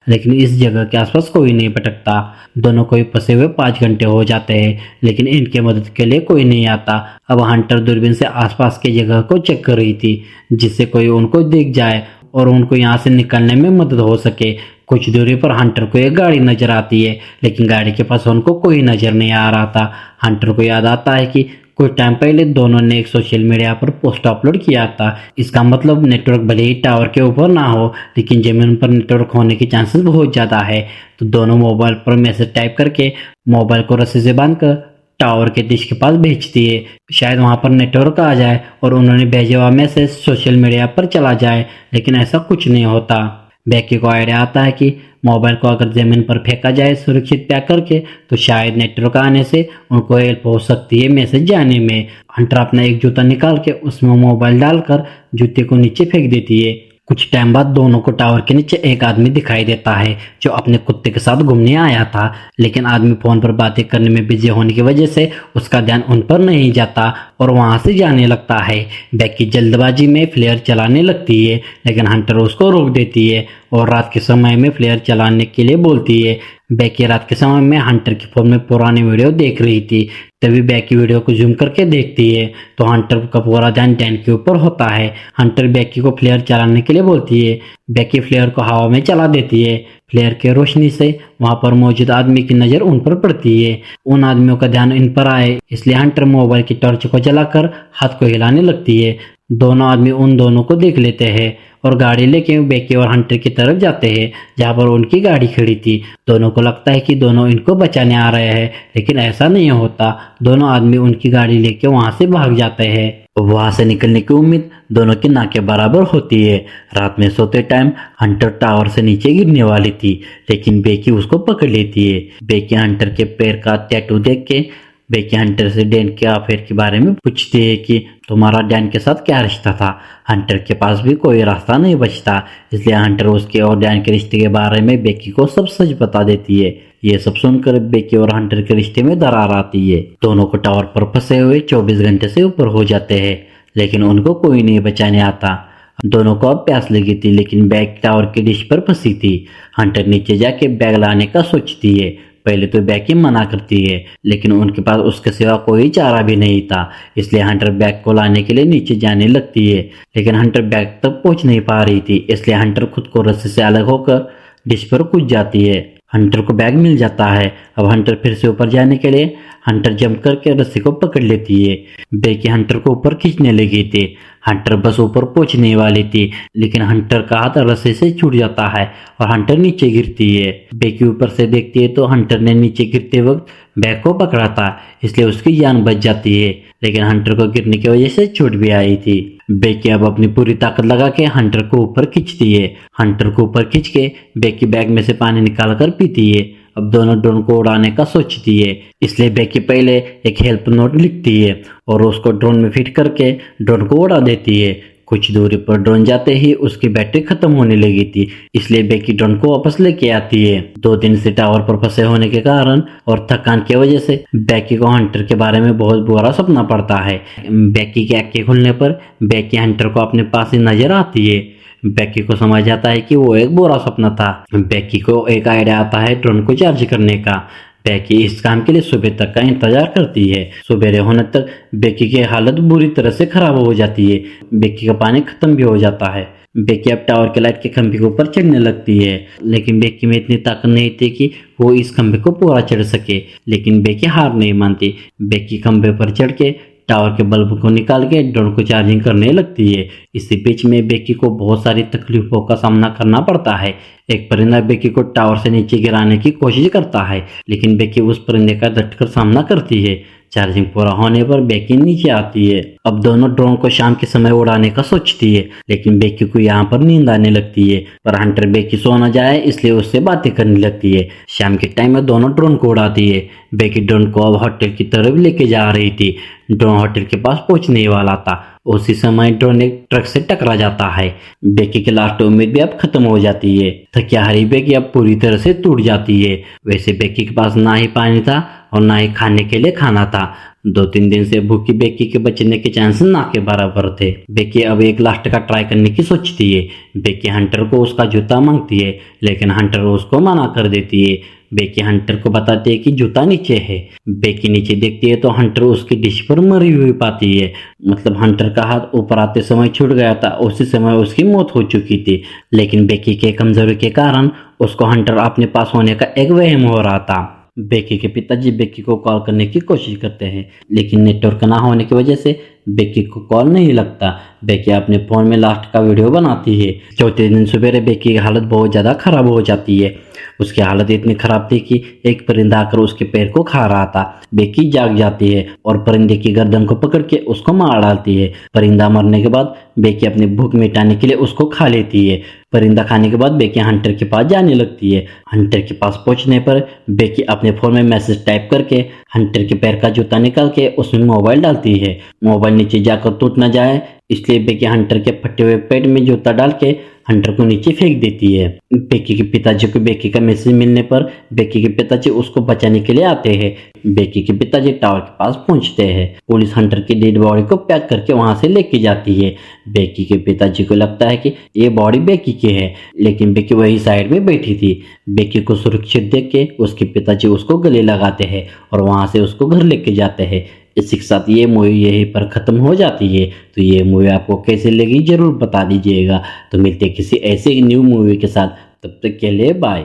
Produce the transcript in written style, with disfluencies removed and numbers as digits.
लेकिन इस जगह के आसपास कोई नहीं भटकता। दोनों को ही फंसे हुए 5 घंटे हो जाते हैं, लेकिन इनके मदद के लिए कोई नहीं आता। अब हंटर दूरबीन से आसपास की जगह को चेक कर रही थी, जिससे कोई उनको दिख जाए और उनको यहाँ से निकलने में मदद हो सके। कुछ दूरी पर हंटर को एक गाड़ी नजर आती है, लेकिन गाड़ी के पास उनको कोई नजर नहीं आ रहा था। हंटर को याद आता है कि कुछ टाइम पहले दोनों ने एक सोशल मीडिया पर पोस्ट अपलोड किया था। इसका मतलब नेटवर्क भले ही टावर के ऊपर ना हो, लेकिन जमीन पर नेटवर्क होने की चांसेस बहुत ज़्यादा है। तो दोनों मोबाइल पर मैसेज टाइप करके मोबाइल को रस्सी से बांधकर टावर के डिश के पास भेजती है, शायद वहां पर नेटवर्क आ जाए और उन्होंने भेजे हुआ मैसेज सोशल मीडिया पर चला जाए। लेकिन ऐसा कुछ नहीं होता। बेकी को आइडिया आता है कि मोबाइल को अगर जमीन पर फेंका जाए सुरक्षित पैक करके, तो शायद नेटवर्क आने से उनको हेल्प हो सकती है मैसेज जाने में। हंटर अपना एक जूता निकाल के उसमें मोबाइल डालकर जूते को नीचे फेंक देती है। कुछ टाइम बाद दोनों को टावर के नीचे एक आदमी दिखाई देता है, जो अपने कुत्ते के साथ घूमने आया था। लेकिन आदमी फोन पर बातें करने में बिजी होने की वजह से उसका ध्यान उन पर नहीं जाता और वहां से जाने लगता है। बेकी जल्दबाजी में फ्लेयर चलाने लगती है, लेकिन हंटर उसको रोक देती है और रात के समय में फ्लेयर चलाने के लिए बोलती है। बेकी रात के समय में हंटर के फोन में पुरानी वीडियो देख रही थी। तभी बेकी वीडियो को जूम करके देखती है तो हंटर का पूरा ध्यान डैन के ऊपर होता है। हंटर बेकी को फ्लेयर चलाने के लिए बोलती है। बेकी फ्लेयर को हवा में चला देती है। फ्लेयर के रोशनी से वहां पर मौजूद आदमी की नजर उन पर पड़ती है। उन आदमियों का ध्यान इन पर आए, इसलिए हंटर मोबाइल की टॉर्च को जलाकर हाथ को हिलाने लगती है। दोनों आदमी उन दोनों को देख लेते हैं और गाड़ी लेके बेकी और हंटर की तरफ जाते हैं, जहां पर उनकी गाड़ी खड़ी थी। दोनों को लगता है कि दोनों इनको बचाने आ रहे हैं, लेकिन ऐसा नहीं होता। दोनों आदमी उनकी गाड़ी लेके वहां से भाग जाते हैं। वहां से निकलने की उम्मीद दोनों की ना के बराबर होती है। रात में सोते टाइम हंटर टावर से नीचे गिरने वाली थी, लेकिन बेकी उसको पकड़ लेती है। बेकी हंटर के पैर का टैटू देख के बेकी हंटर से डैन के अफेयर के बारे में पूछती है कि तुम्हारा डैन के साथ क्या रिश्ता था। हंटर के पास भी कोई रास्ता नहीं बचता, इसलिए हंटर उसके और डैन के रिश्ते के बारे में बेकी को सब सच बता देती है। ये सब सुनकर बेकी और हंटर के रिश्ते में दरार आती है। दोनों को टावर पर फंसे हुए 24 घंटे से ऊपर हो जाते हैं, लेकिन उनको कोई नहीं बचाने आता। दोनों को अब प्यास लगी थी, लेकिन बैग टावर की डिश पर फंसी थी। हंटर नीचे जाके बैग लाने का सोचती है। पहले तो बेकी मना करती है, लेकिन उनके पास उसके सिवा कोई चारा भी नहीं था, इसलिए हंटर बैग को लाने के लिए नीचे जाने लगती है। लेकिन हंटर बैग तक पहुंच नहीं पा रही थी, इसलिए हंटर खुद को रस्सी से अलग होकर डिश पर कूद जाती है। हंटर को बैग मिल जाता है। अब हंटर फिर से ऊपर जाने के लिए हंटर जंप करके रस्सी को पकड़ लेती है। बेकी हंटर को ऊपर खींचने लगी थी। हंटर बस ऊपर पहुंचने वाली थी, लेकिन हंटर का हाथ रस्सी से छूट जाता है और हंटर नीचे गिरती है। बेकी ऊपर से देखती है तो हंटर ने नीचे गिरते वक्त बैग को पकड़ा था, इसलिए उसकी जान बच जाती है। लेकिन हंटर को गिरने की वजह से चोट भी आई थी। बेकी अब अपनी पूरी ताकत लगा के हंटर को ऊपर खींचती है। हंटर को ऊपर खींच के बेकी बैग में से पानी निकाल कर पीती है। अब दोनों ड्रोन को उड़ाने का सोचती है, इसलिए बेकी पहले एक हेल्प नोट लिखती है और उसको ड्रोन में फिट करके ड्रोन को उड़ा देती है। कुछ दूरी पर ड्रोन जाते ही उसकी बैटरी खत्म होने लगी थी, इसलिए बेकी ड्रोन को वापस लेके आती है। 2 दिन से टावर पर फंसे होने के कारण और थकान की वजह से बेकी को हंटर के बारे में बहुत बुरा सपना पड़ता है। बेकी की आंखें खुलने पर बेकी हंटर को अपने पास ही नजर आती है। बेकी को समझ आता है कि वो एक बुरा सपना था। बेकी को एक आइडिया आता है ड्रोन को चार्ज करने का। बेकी इस काम के लिए सुबह तक का इंतजार करती है। सुबेरे होने तक बेकी की हालत बुरी तरह से खराब हो जाती है। बेकी का पानी खत्म भी हो जाता है। बेकी अब टावर के लाइट के खंभे के ऊपर चढ़ने लगती है, लेकिन बेकी में इतनी ताकत नहीं थी कि वो इस खंभे को पूरा चढ़ सके। लेकिन बेकी हार नहीं मानती। बेकी खंभे पर चढ़ के टावर के बल्ब को निकाल के ड्रोन को चार्जिंग करने लगती है। इसी बीच में बेकी को बहुत सारी तकलीफों का सामना करना पड़ता है। एक परिंदा बेकी को टावर से नीचे गिराने की कोशिश करता है, लेकिन बेकी उस परिंदे का डटकर सामना करती है। चार्जिंग पूरा होने पर बेकी नीचे आती है। अब दोनों ड्रोन को शाम के समय उड़ाने का सोचती है, लेकिन बेकी को यहाँ पर नींद आने लगती है। पर हंटर बेकी सो न जाए इसलिए उससे बातें करने लगती है। शाम के टाइम में दोनों ड्रोन को उड़ाती है। बेकी ड्रोन को अब होटल की तरफ लेके जा रही थी। ड्रोन होटल के पास पहुंचने वाला था। उसी समय ड्रोन एक ट्रक से टकरा जाता है। बेकी की लास्ट उम्मीद भी अब खत्म हो जाती है। थकी हारी बेकी अब पूरी तरह से टूट जाती है। वैसे बेकी के पास ना ही पानी था और ना ही खाने के लिए खाना था। 2-3 दिन से भूखी बेकी के बचने के चांस ना के बराबर थे। बेकी अब एक लास्ट का ट्राई करने की सोचती है। बेकी हंटर को उसका जूता मांगती है, लेकिन हंटर उसको मना कर देती है। बेकी हंटर को बताती है कि जूता नीचे है। बेकी नीचे देखती है तो हंटर उसकी डिश पर मरी हुई पाती है। मतलब हंटर का हाथ ऊपर आते समय छूट गया था, उसी समय उसकी मौत हो चुकी थी। लेकिन बेकी के कमजोरी के कारण उसको हंटर अपने पास होने का एक वहम हो रहा था। बेकी के पिताजी बेकी को कॉल करने की कोशिश करते हैं, लेकिन नेटवर्क ना होने की वजह से बेकी को कॉल नहीं लगता। बेकी अपने फोन में लास्ट का वीडियो बनाती है। चौथे दिन सवेरे बेकी की हालत बहुत ज्यादा खराब हो जाती है। उसकी हालत इतनी खराब थी कि एक परिंदा आकर उसके पैर को खा रहा था। बेकी जाग जाती है और परिंदे की गर्दन को पकड़ के उसको मार डालती है। परिंदा मरने के बाद बेकी अपनी भूख मिटाने के लिए उसको खा लेती है। परिंदा खाने के बाद बेकी हंटर के पास जाने लगती है। हंटर के पास पहुंचने पर बेकी अपने फोन में मैसेज टाइप करके हंटर के पैर का जूता निकाल के उसमें मोबाइल डालती है। मोबाइल नीचे जाकर टूट न जाए इसलिए बेकी हंटर के फटे हुए पेट में जूता डाल के हंटर को नीचे फेंक देती है। बेकी के पिताजी को बेकी का मैसेज मिलने पर बेकी के पिताजी उसको बचाने के लिए आते हैं। बेकी के पिताजी टावर के पास पहुंचते हैं। पुलिस हंटर की डेड बॉडी को पैक करके वहां से लेके जाती है। बेकी के पिताजी को लगता है कि ये बॉडी बेकी की है, लेकिन बेकी वही साइड में बैठी थी। बेकी को सुरक्षित देख के उसके पिताजी उसको गले लगाते हैं और वहां से उसको घर लेके जाते हैं। इसी के साथ ये मूवी यहीं पर ख़त्म हो जाती है। तो ये मूवी आपको कैसे लगी जरूर बता दीजिएगा। तो मिलते हैं किसी ऐसे न्यू मूवी के साथ, तब तक के लिए बाय।